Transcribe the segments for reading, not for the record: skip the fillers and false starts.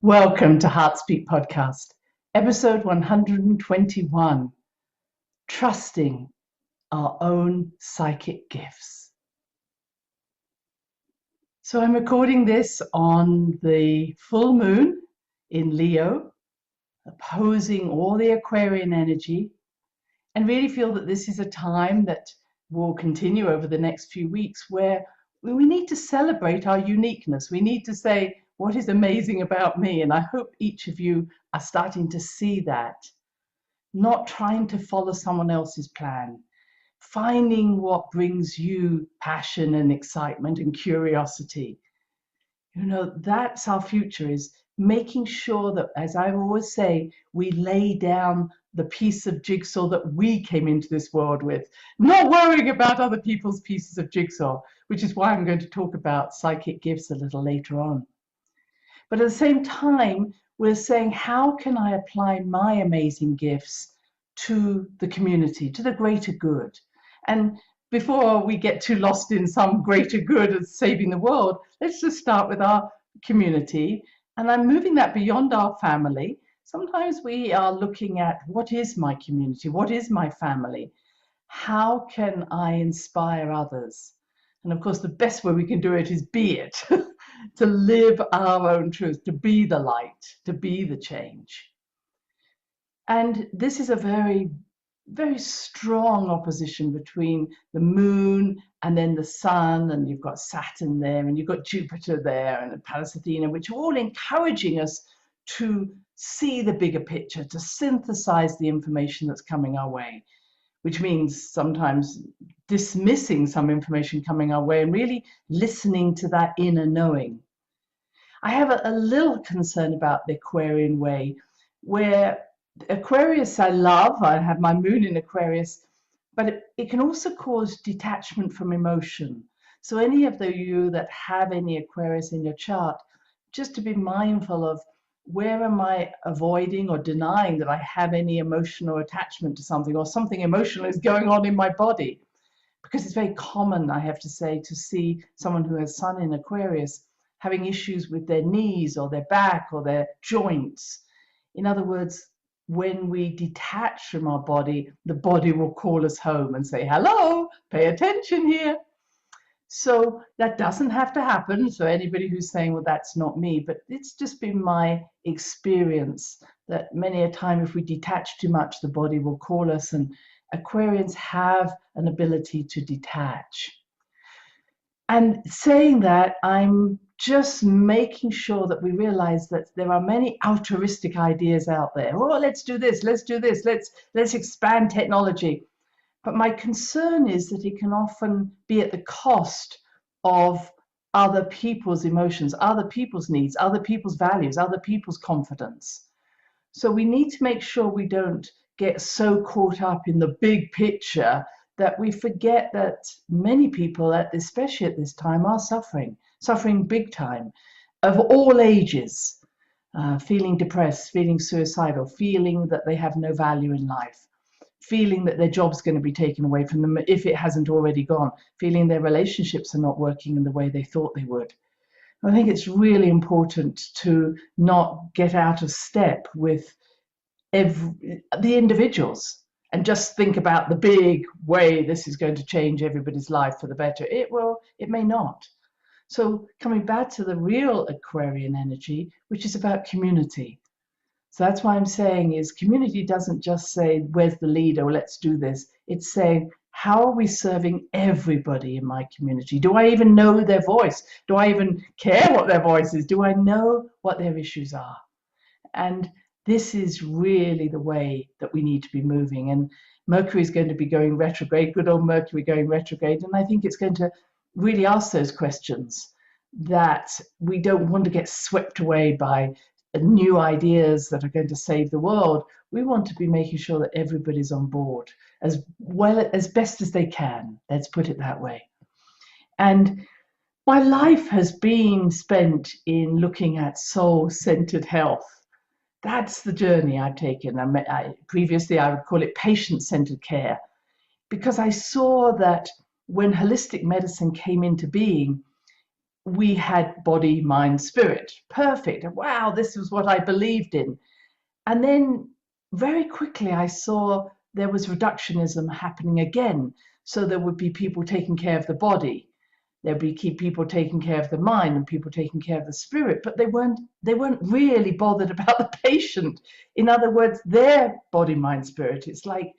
Welcome to Heartspeak Podcast, episode 121, Trusting Our Own Psychic Gifts. So I'm recording this on the full moon in Leo, opposing all the Aquarian energy, and really feel that this is a time that will continue over the next few weeks where we need to celebrate our uniqueness. We need to say, what is amazing about me? And I hope each of you are starting to see that. Not trying to follow someone else's plan. Finding what brings you passion and excitement and curiosity. That's our future, is making sure that, as I always say, we lay down the piece of jigsaw that we came into this world with, not worrying about other people's pieces of jigsaw, which is why I'm going to talk about psychic gifts a little later on. But at the same time, we're saying, how can I apply my amazing gifts to the community, to the greater good? And before we get too lost in some greater good of saving the world, let's just start with our community. And I'm moving that beyond our family. Sometimes we are looking at, what is my community? What is my family? How can I inspire others? And of course, the best way we can do it is be it, to live our own truth, to be the light, to be the change. And this is a very, very strong opposition between the moon and then the sun, and you've got Saturn there, and you've got Jupiter there, and Pallas Athena, which are all encouraging us to see the bigger picture, to synthesize the information that's coming our way, which means sometimes dismissing some information coming our way and really listening to that inner knowing. I have a little concern about the Aquarian way, where Aquarius I love. I have my moon in Aquarius, but it can also cause detachment from emotion. So any of you that have any Aquarius in your chart, just to be mindful of, where am I avoiding or denying that I have any emotional attachment to something, or something emotional is going on in my body? Because it's very common, I have to say, to see someone who has Sun in Aquarius having issues with their knees or their back or their joints. In other words, when we detach from our body, the body will call us home and say, hello, pay attention here. So that doesn't have to happen. So anybody who's saying, well, that's not me, but it's just been my experience that many a time, if we detach too much, the body will call us, and Aquarians have an ability to detach. And saying that, I'm just making sure that we realize that there are many altruistic ideas out there. Oh, let's do this, let's expand technology. But my concern is that it can often be at the cost of other people's emotions, other people's needs, other people's values, other people's confidence. So we need to make sure we don't get so caught up in the big picture that we forget that many people, especially at this time, are suffering big time, of all ages, feeling depressed, feeling suicidal, feeling that they have no value in life, feeling that their job's going to be taken away from them if it hasn't already gone, feeling their relationships are not working in the way they thought they would. I think it's really important to not get out of step with the individuals and just think about the big way this is going to change everybody's life for the better. It may not. So coming back to the real Aquarian energy, which is about community. So that's why I'm saying is, community doesn't just say, where's the leader, or let's do this. It's saying, how are we serving everybody in my community? Do I even know their voice? Do I even care what their voice is? Do I know what their issues are? And this is really the way that we need to be moving. And Mercury is going to be going retrograde, good old Mercury going retrograde. And I think it's going to really ask those questions, that we don't want to get swept away by new ideas that are going to save the world. We want to be making sure that everybody's on board as well, as best as they can. Let's put it that way. And my life has been spent in looking at soul-centered health. That's the journey I've taken. Previously, I would call it patient-centered care, because I saw that when holistic medicine came into being, we had body, mind, spirit. Perfect. Wow, this was what I believed in. And then very quickly I saw there was reductionism happening again. So there would be people taking care of the body. There'd be people taking care of the mind and people taking care of the spirit, but they weren't really bothered about the patient. In other words, their body, mind, spirit. It's like,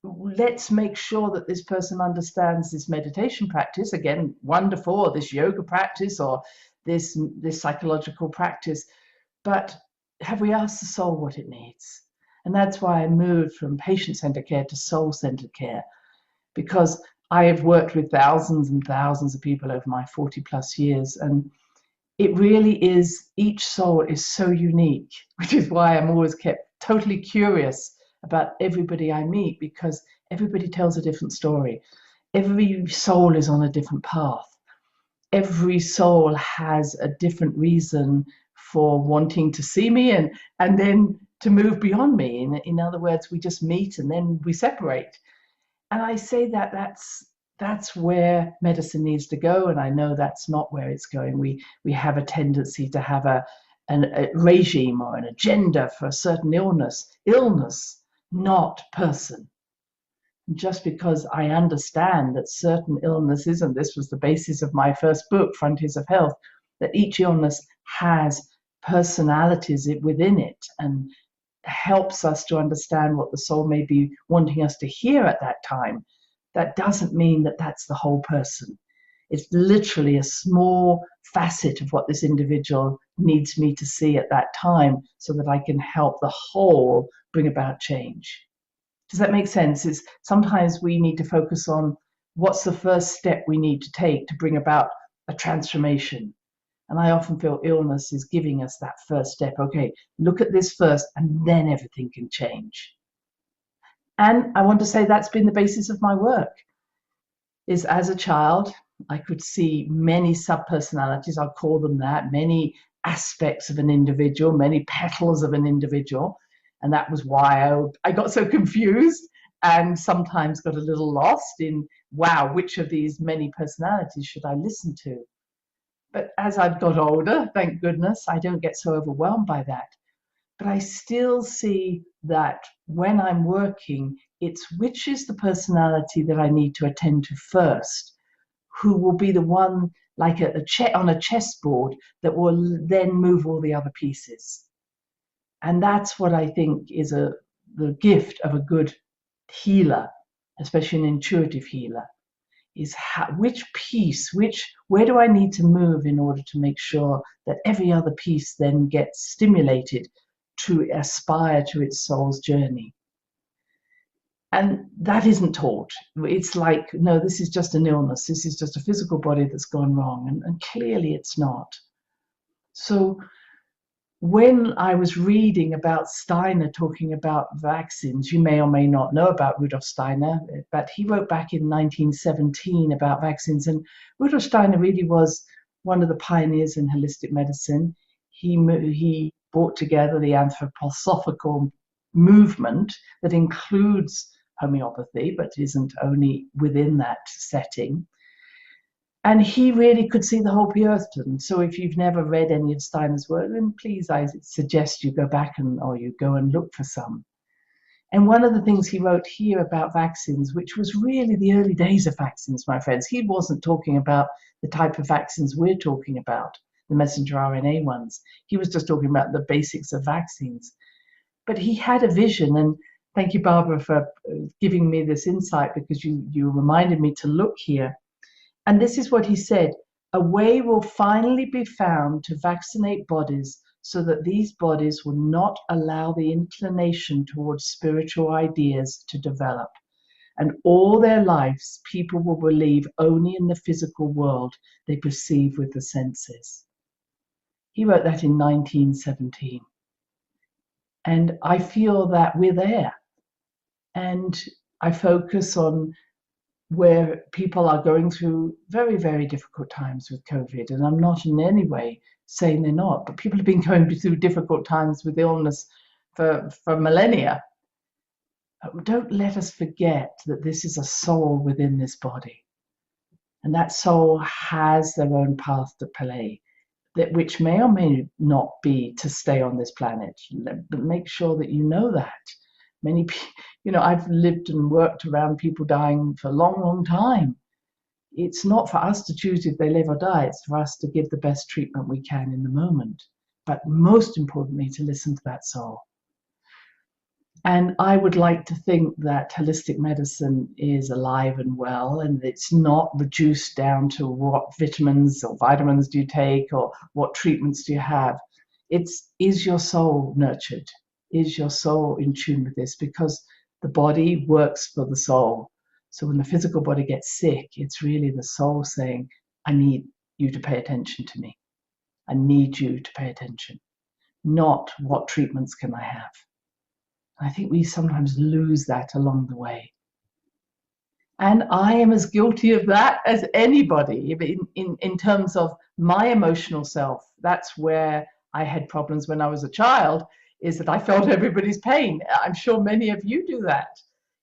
let's make sure that this person understands this meditation practice, again, wonderful, or this yoga practice, or this psychological practice, but have we asked the soul what it needs? And that's why I moved from patient-centered care to soul-centered care, because I have worked with thousands and thousands of people over my 40 plus years, and it really is, each soul is so unique, which is why I'm always kept totally curious about everybody I meet, because everybody tells a different story. Every soul is on a different path. Every soul has a different reason for wanting to see me and then to move beyond me. In other words, we just meet and then we separate. And I say that that's where medicine needs to go, and I know that's not where it's going. We have a tendency to have a regime or an agenda for a certain illness, not person. Just because I understand that certain illnesses, and this was the basis of my first book, Frontiers of Health, that each illness has personalities within it and helps us to understand what the soul may be wanting us to hear at that time. That doesn't mean that that's the whole person. It's literally a small facet of what this individual needs me to see at that time so that I can help the whole bring about change. Does that make sense? It's sometimes we need to focus on what's the first step we need to take to bring about a transformation. And I often feel illness is giving us that first step. Okay, look at this first, and then everything can change. And I want to say that's been the basis of my work. Is as a child, I could see many subpersonalities, I'll call them that, many aspects of an individual, many petals of an individual. And that was why I got so confused and sometimes got a little lost in, wow, which of these many personalities should I listen to? But as I've got older, thank goodness, I don't get so overwhelmed by that. But I still see that when I'm working, it's which is the personality that I need to attend to first, who will be the one, like on a chessboard, that will then move all the other pieces. And that's what I think is the gift of a good healer, especially an intuitive healer, is which piece, where do I need to move in order to make sure that every other piece then gets stimulated to aspire to its soul's journey. And that isn't taught. It's like, no, this is just an illness. This is just a physical body that's gone wrong. And clearly it's not. So when I was reading about Steiner talking about vaccines, you may or may not know about Rudolf Steiner, but he wrote back in 1917 about vaccines. And Rudolf Steiner really was one of the pioneers in holistic medicine. He brought together the anthroposophical movement that includes homeopathy, but isn't only within that setting. And he really could see the whole person. So if you've never read any of Steiner's work, then please, I suggest you go back or you go and look for some. And one of the things he wrote here about vaccines, which was really the early days of vaccines, my friends, he wasn't talking about the type of vaccines we're talking about, the messenger RNA ones. He was just talking about the basics of vaccines. But he had a vision, and thank you, Barbara, for giving me this insight, because you reminded me to look here. And this is what he said: a way will finally be found to vaccinate bodies so that these bodies will not allow the inclination towards spiritual ideas to develop. And all their lives, people will believe only in the physical world they perceive with the senses. He wrote that in 1917. And I feel that we're there. And I focus on where people are going through very, very difficult times with COVID. And I'm not in any way saying they're not, but people have been going through difficult times with illness for millennia. Don't let us forget that this is a soul within this body. And that soul has their own path to play, that which may or may not be to stay on this planet. But make sure that you know that. Many people, I've lived and worked around people dying for a long, long time. It's not for us to choose if they live or die. It's for us to give the best treatment we can in the moment. But most importantly, to listen to that soul. And I would like to think that holistic medicine is alive and well, and it's not reduced down to what vitamins or vitamins do you take or what treatments do you have. Is your soul nurtured? Is your soul in tune with this? Because the body works for the soul. So when the physical body gets sick, it's really the soul saying, I need you to pay attention to me. I need you to pay attention. Not what treatments can I have. I think we sometimes lose that along the way. And I am as guilty of that as anybody in terms of my emotional self. That's where I had problems when I was a child, is that I felt everybody's pain. I'm sure many of you do that.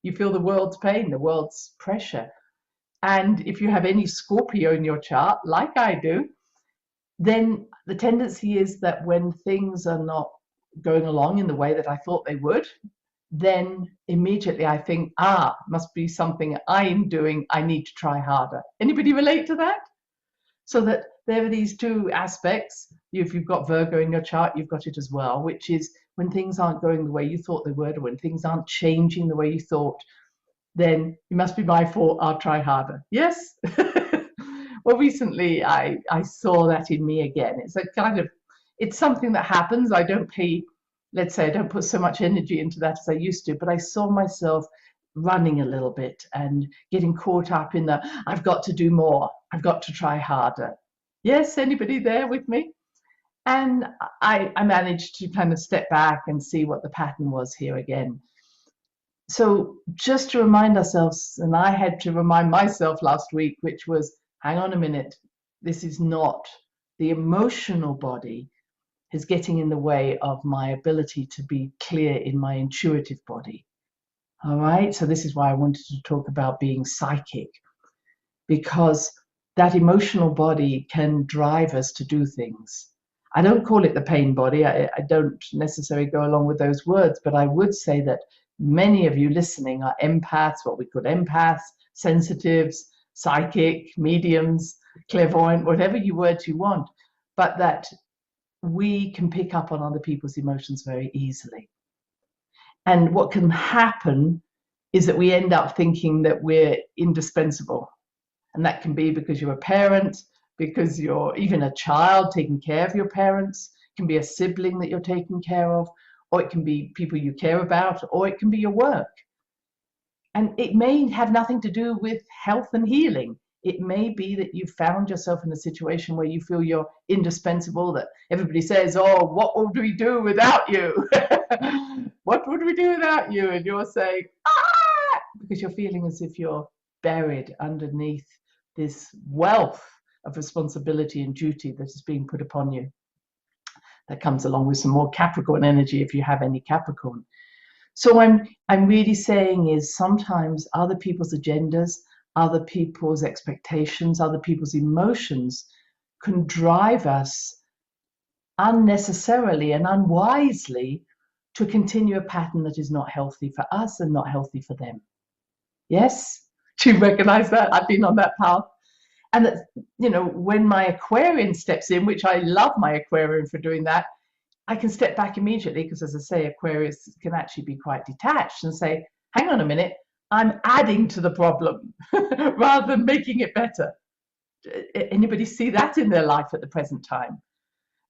You feel the world's pain, the world's pressure. And if you have any Scorpio in your chart, like I do, then the tendency is that when things are not going along in the way that I thought they would, then immediately I think, must be something I'm doing. I need to try harder. Anybody relate to that? So that there are these two aspects. If you've got Virgo in your chart, you've got it as well, which is when things aren't going the way you thought they would, or when things aren't changing the way you thought, then it must be my fault. I'll try harder. Yes? Well, recently I saw that in me again. It's something that happens. I don't put so much energy into that as I used to, but I saw myself running a little bit and getting caught up in I've got to do more. I've got to try harder. Yes, anybody there with me? And I managed to kind of step back and see what the pattern was here again. So just to remind ourselves, and I had to remind myself last week, which was, hang on a minute, this is not the emotional body is getting in the way of my ability to be clear in my intuitive body. All right, so this is why I wanted to talk about being psychic, because that emotional body can drive us to do things. I don't call it the pain body. I don't necessarily go along with those words, but I would say that many of you listening are empaths, what we call empaths, sensitives, psychic, mediums, clairvoyant, whatever words you want, but that we can pick up on other people's emotions very easily. And what can happen is that we end up thinking that we're indispensable. And that can be because you're a parent, because you're even a child taking care of your parents. It can be a sibling that you're taking care of, or it can be people you care about, or it can be your work. And it may have nothing to do with health and healing. It may be that you've found yourself in a situation where you feel you're indispensable, that everybody says, oh, what would we do without you? What would we do without you? And you're saying, because you're feeling as if you're buried underneath this wealth of responsibility and duty that is being put upon you. That comes along with some more Capricorn energy if you have any Capricorn. So I'm really saying is sometimes other people's agendas, other people's expectations, other people's emotions can drive us unnecessarily and unwisely to continue a pattern that is not healthy for us and not healthy for them. Yes? Do you recognize that? I've been on that path. And that, when my Aquarian steps in, which I love my Aquarian for doing that, I can step back immediately because, as I say, Aquarius can actually be quite detached and say, hang on a minute, I'm adding to the problem rather than making it better. Anybody see that in their life at the present time?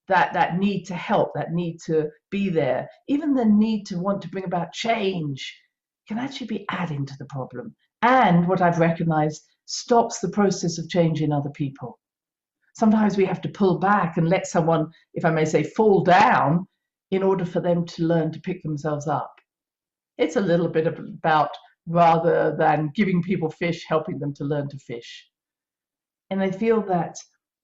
That need to help, that need to be there, even the need to want to bring about change can actually be adding to the problem. And what I've recognized stops the process of change in other people. Sometimes we have to pull back and let someone, if I may say, fall down in order for them to learn to pick themselves up. It's a little bit about, rather than giving people fish, helping them to learn to fish. And I feel that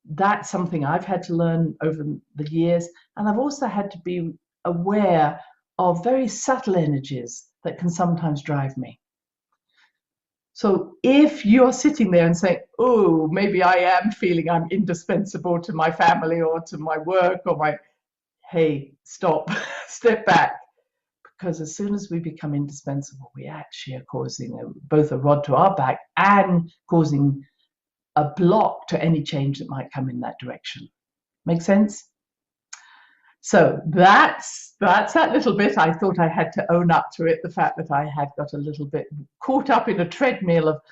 that's something I've had to learn over the years. And I've also had to be aware of very subtle energies that can sometimes drive me. So if you're sitting there and saying, oh, maybe I am feeling I'm indispensable to my family or to my work or my, hey, stop, step back. Because as soon as we become indispensable, we actually are causing both a rod to our back and causing a block to any change that might come in that direction. Make sense? So that's that little bit. I thought I had to own up to it, the fact that I had got a little bit caught up in a treadmill of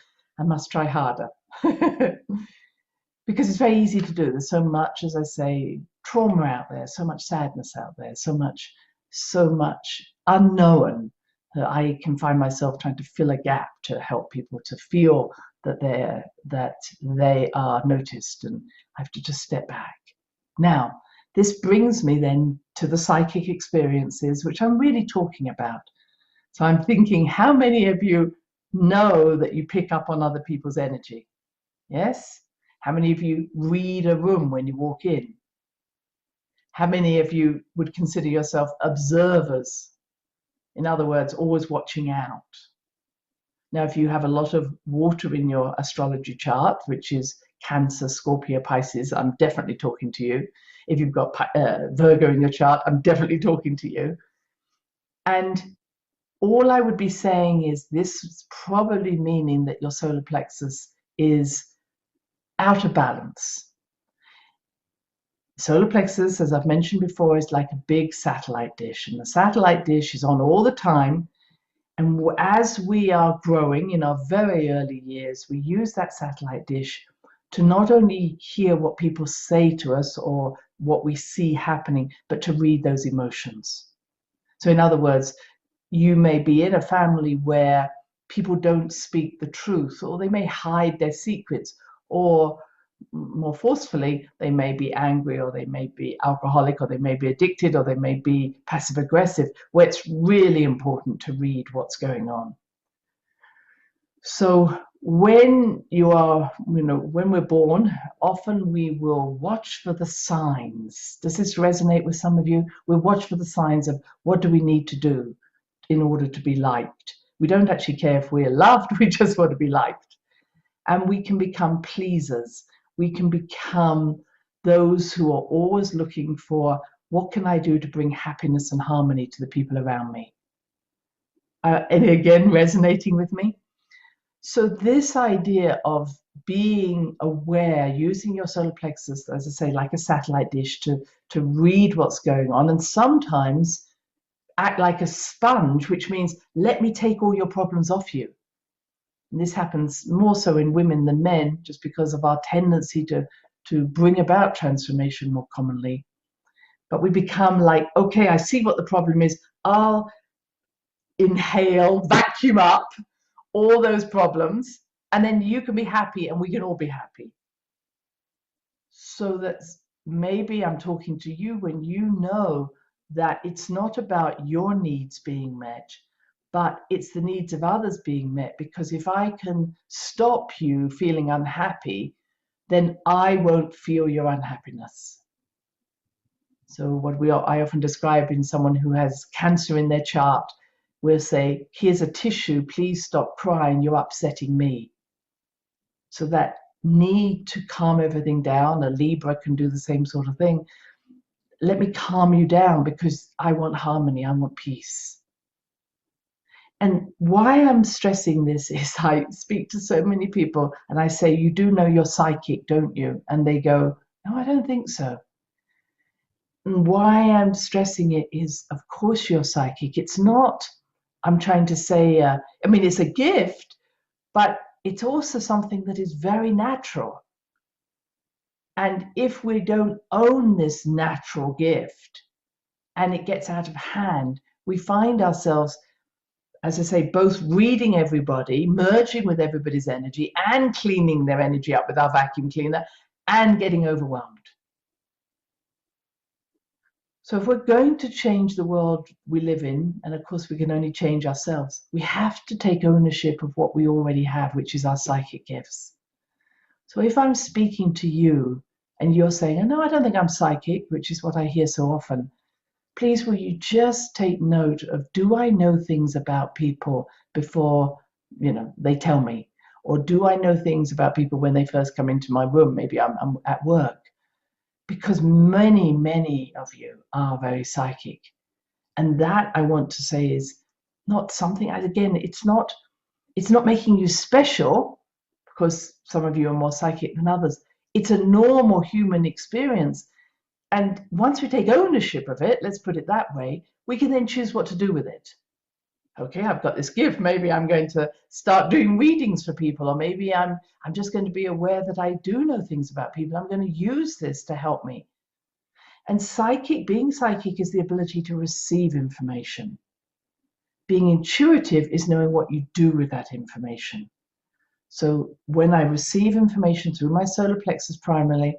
I must try harder. Because it's very easy to do. There's so much, as I say, trauma out there, so much sadness out there, so much unknown that I can find myself trying to fill a gap to help people to feel that they are noticed, and I have to just step back. Now, this brings me then to the psychic experiences, which I'm really talking about. So I'm thinking, how many of you know that you pick up on other people's energy? Yes? How many of you read a room when you walk in? How many of you would consider yourself observers? In other words, always watching out. Now, if you have a lot of water in your astrology chart, which is Cancer, Scorpio, Pisces, I'm definitely talking to you. If you've got Virgo in your chart, I'm definitely talking to you. And all I would be saying is this is probably meaning that your solar plexus is out of balance. Solar plexus, as I've mentioned before, is like a big satellite dish, and the satellite dish is on all the time. And as we are growing in our very early years, we use that satellite dish to not only hear what people say to us or what we see happening, but to read those emotions. So in other words, you may be in a family where people don't speak the truth, or they may hide their secrets, or more forcefully, they may be angry, or they may be alcoholic, or they may be addicted, or they may be passive aggressive, where it's really important to read what's going on. So when when we're born, often we will watch for the signs. Does this resonate with some of you? We'll watch for the signs of what do we need to do in order to be liked. We don't actually care if we're loved, we just want to be liked. And we can become pleasers. We can become those who are always looking for, what can I do to bring happiness and harmony to the people around me? And again, resonating with me. So this idea of being aware, using your solar plexus, as I say, like a satellite dish to read what's going on, and sometimes act like a sponge, which means let me take all your problems off you. And this happens more so in women than men, just because of our tendency to bring about transformation more commonly. But we become like, okay, I see what the problem is. I'll inhale, vacuum up all those problems, and then you can be happy and we can all be happy. So that maybe I'm talking to you when you know that it's not about your needs being met, but it's the needs of others being met. Because if I can stop you feeling unhappy, then I won't feel your unhappiness. So what I often describe in someone who has cancer in their chart, we'll say, here's a tissue, please stop crying, you're upsetting me. So that need to calm everything down, a Libra can do the same sort of thing. Let me calm you down because I want harmony, I want peace. And why I'm stressing this is I speak to so many people and I say, you do know you're psychic, don't you? And they go, no, I don't think so. And why I'm stressing it is, of course you're psychic. It's not, I'm trying to say, it's a gift, but it's also something that is very natural. And if we don't own this natural gift and it gets out of hand, we find ourselves, as I say, both reading everybody, merging with everybody's energy and cleaning their energy up with our vacuum cleaner and getting overwhelmed. So if we're going to change the world we live in, and of course we can only change ourselves, we have to take ownership of what we already have, which is our psychic gifts. So if I'm speaking to you and you're saying, oh, no, I don't think I'm psychic, which is what I hear so often, please will you just take note of, do I know things about people before they tell me? Or do I know things about people when they first come into my room? Maybe I'm at work. Because many, many of you are very psychic. And that, I want to say, is not something, again, it's not making you special, because some of you are more psychic than others. It's a normal human experience. And once we take ownership of it, let's put it that way, we can then choose what to do with it. Okay, I've got this gift. Maybe I'm going to start doing readings for people, or maybe I'm just going to be aware that I do know things about people. I'm going to use this to help me. And being psychic is the ability to receive information. Being intuitive is knowing what you do with that information. So when I receive information through my solar plexus primarily,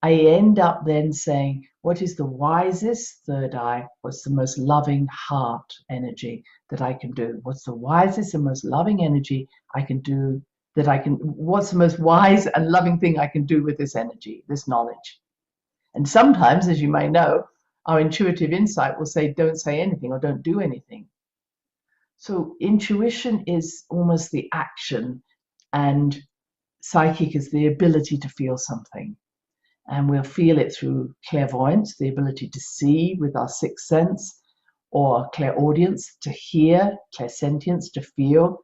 I end up then saying, what is the wisest third eye? What's the most loving heart energy that I can do? What's the wisest and most loving energy I can do what's the most wise and loving thing I can do with this energy, this knowledge? And sometimes, as you may know, our intuitive insight will say, don't say anything or don't do anything. So intuition is almost the action, and psychic is the ability to feel something. And we'll feel it through clairvoyance, the ability to see with our sixth sense, or clairaudience, to hear, clairsentience, to feel.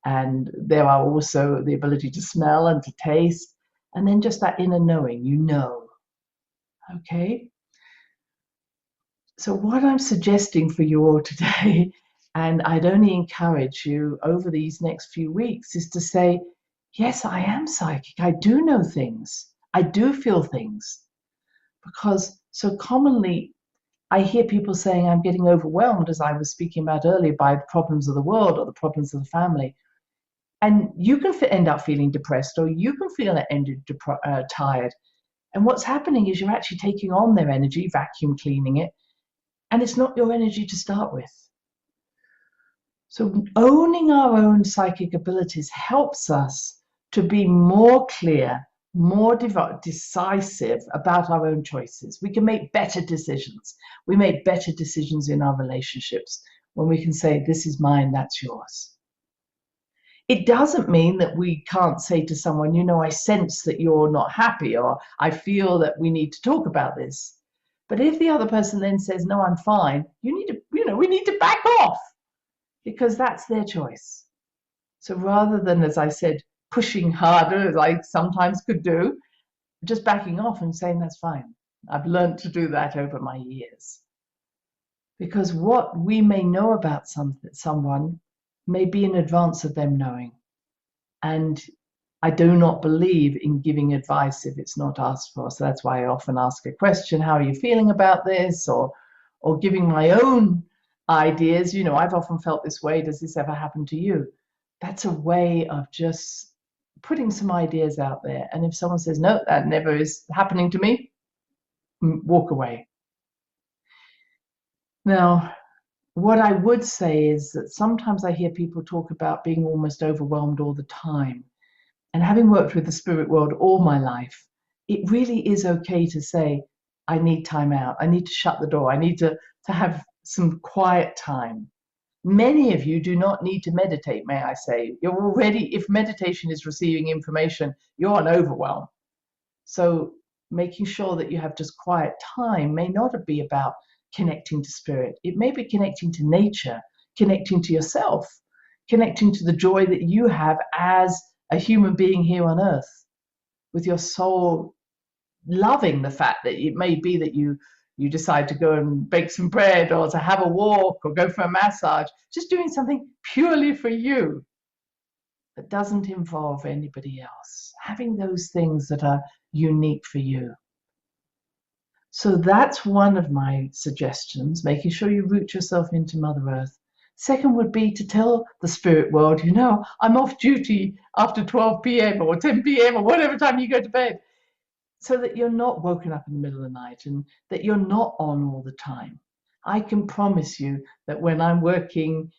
And there are also the ability to smell and to taste, and then just that inner knowing, you know. Okay? So what I'm suggesting for you all today, and I'd only encourage you over these next few weeks, is to say, yes, I am psychic. I do know things. I do feel things. Because so commonly I hear people saying, I'm getting overwhelmed, as I was speaking about earlier, by the problems of the world or the problems of the family. And you can end up feeling depressed, or you can feel tired. And what's happening is you're actually taking on their energy, vacuum cleaning it, and it's not your energy to start with. So owning our own psychic abilities helps us to be more clear, more decisive about our own choices. We can make better decisions. We make better decisions in our relationships when we can say, this is mine, that's yours. It doesn't mean that we can't say to someone, you know, I sense that you're not happy, or I feel that we need to talk about this. But if the other person then says, no, I'm fine, we need to back off, because that's their choice. So rather than, as I said, pushing harder, as I sometimes could do, just backing off and saying, that's fine. I've learned to do that over my years. Because what we may know about someone may be in advance of them knowing. And I do not believe in giving advice if it's not asked for. So that's why I often ask a question, how are you feeling about this? Or giving my own ideas. You know, I've often felt this way. Does this ever happen to you? That's a way of just putting some ideas out there. And if someone says, no, that never is happening to me, walk away. Now, what I would say is that sometimes I hear people talk about being almost overwhelmed all the time. And having worked with the spirit world all my life, it really is okay to say, I need time out. I need to shut the door. I need to have some quiet time. Many of you do not need to meditate, may I say. You're already, if meditation is receiving information, you're on overwhelm. So making sure that you have just quiet time may not be about connecting to spirit. It may be connecting to nature, connecting to yourself, connecting to the joy that you have as a human being here on earth, with your soul loving the fact that it may be that you decide to go and bake some bread, or to have a walk, or go for a massage, just doing something purely for you that doesn't involve anybody else, having those things that are unique for you. So that's one of my suggestions, making sure you root yourself into Mother Earth. Second would be to tell the spirit world, you know, I'm off duty after 12 p.m. or 10 p.m. or whatever time you go to bed, so that you're not woken up in the middle of the night and that you're not on all the time. I can promise you that when I'm working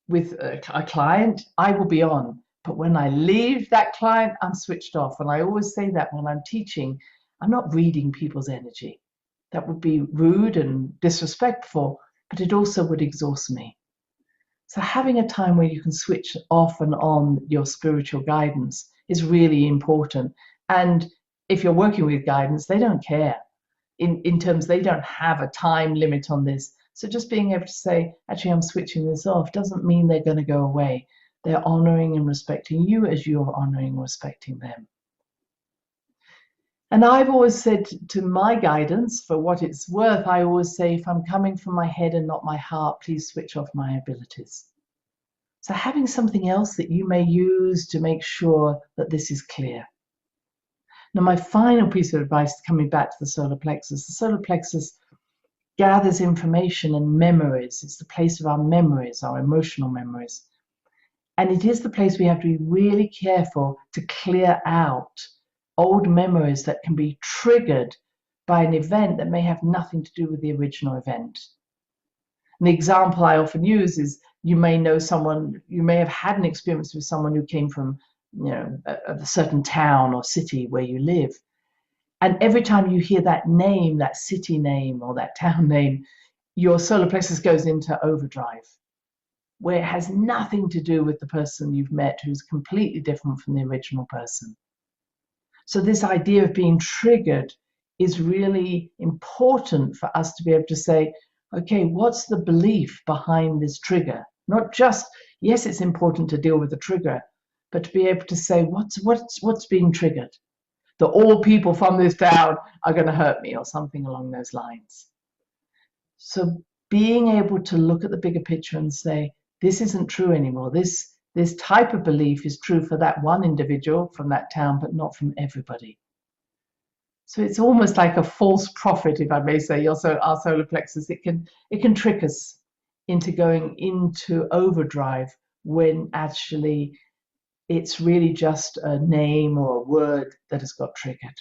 with a client, I will be on. But when I leave that client, I'm switched off. And I always say that when I'm teaching, I'm not reading people's energy. That would be rude and disrespectful, but it also would exhaust me. So having a time where you can switch off and on your spiritual guidance is really important. And if you're working with guidance, they don't care. In terms, they don't have a time limit on this. So just being able to say, actually, I'm switching this off doesn't mean they're going to go away. They're honoring and respecting you as you're honoring and respecting them. And I've always said to my guidance, for what it's worth, I always say, if I'm coming from my head and not my heart, please switch off my abilities. So having something else that you may use to make sure that this is clear. Now, my final piece of advice, coming back to the solar plexus gathers information and memories. It's the place of our memories, our emotional memories. And it is the place we have to be really careful to clear out old memories that can be triggered by an event that may have nothing to do with the original event. An example I often use is you may know someone, you may have had an experience with someone who came from a certain town or city where you live. And every time you hear that name, that city name or that town name, your solar plexus goes into overdrive, where it has nothing to do with the person you've met who's completely different from the original person. So this idea of being triggered is really important for us to be able to say, okay, what's the belief behind this trigger? Not just, yes, it's important to deal with the trigger, but to be able to say, what's being triggered? That all people from this town are going to hurt me or something along those lines. So being able to look at the bigger picture and say, this isn't true anymore. This type of belief is true for that one individual from that town, but not from everybody. So it's almost like a false prophet, if I may say, also our solar plexus. It can trick us into going into overdrive when actually it's really just a name or a word that has got triggered.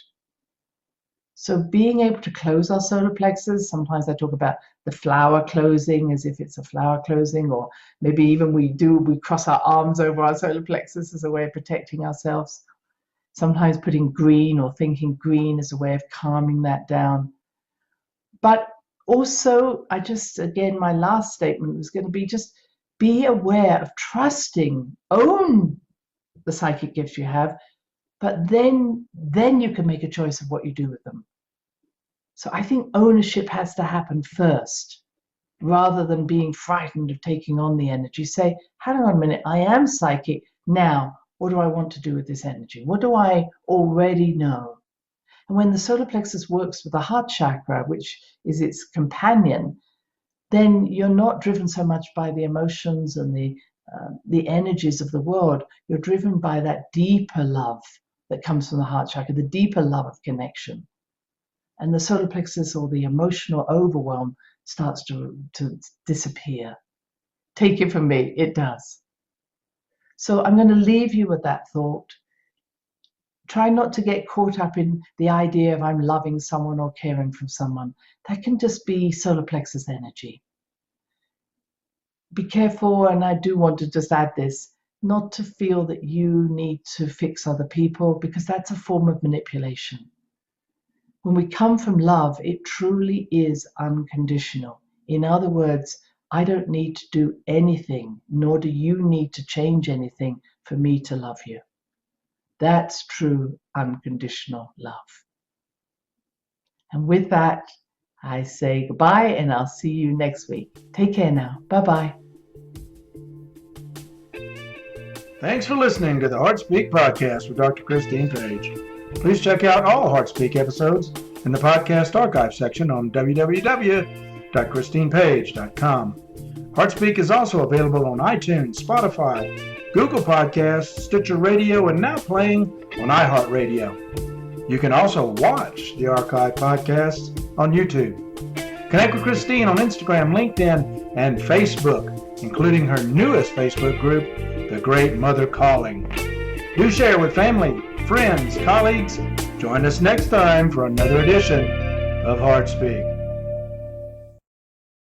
So being able to close our solar plexus, sometimes I talk about the flower closing as if it's a flower closing, or maybe even we cross our arms over our solar plexus as a way of protecting ourselves. Sometimes putting green or thinking green as a way of calming that down. But also, again, my last statement was going to be just be aware of trusting, own the psychic gifts you have, but then you can make a choice of what you do with them. So I think ownership has to happen first, rather than being frightened of taking on the energy. Say, hang on a minute, I am psychic. Now, what do I want to do with this energy? What do I already know? And when the solar plexus works with the heart chakra, which is its companion, then you're not driven so much by the emotions and the energies of the world. You're driven by that deeper love that comes from the heart chakra, the deeper love of connection. And the solar plexus, or the emotional overwhelm, starts to disappear. Take it from me, it does. So I'm going to leave you with that thought. Try not to get caught up in the idea of I'm loving someone or caring for someone. That can just be solar plexus energy. Be careful, and I do want to just add this, not to feel that you need to fix other people, because that's a form of manipulation. When we come from love, it truly is unconditional. In other words, I don't need to do anything, nor do you need to change anything for me to love you. That's true unconditional love. And with that, I say goodbye, and I'll see you next week. Take care now. Bye-bye. Thanks for listening to the HeartSpeak podcast with Dr. Christine Page. Please check out all HeartSpeak episodes in the podcast archive section on www.christinepage.com. HeartSpeak is also available on iTunes, Spotify, Google Podcasts, Sticher Radio, and now playing on iHeart Radio. You can also watch the archive podcasts on YouTube. Connect with Christine on Instagram, LinkedIn, and Facebook, including her newest Facebook group, The Great Mother Calling. Do share with family, friends, colleagues. Join us next time for another edition of HeartSpeak.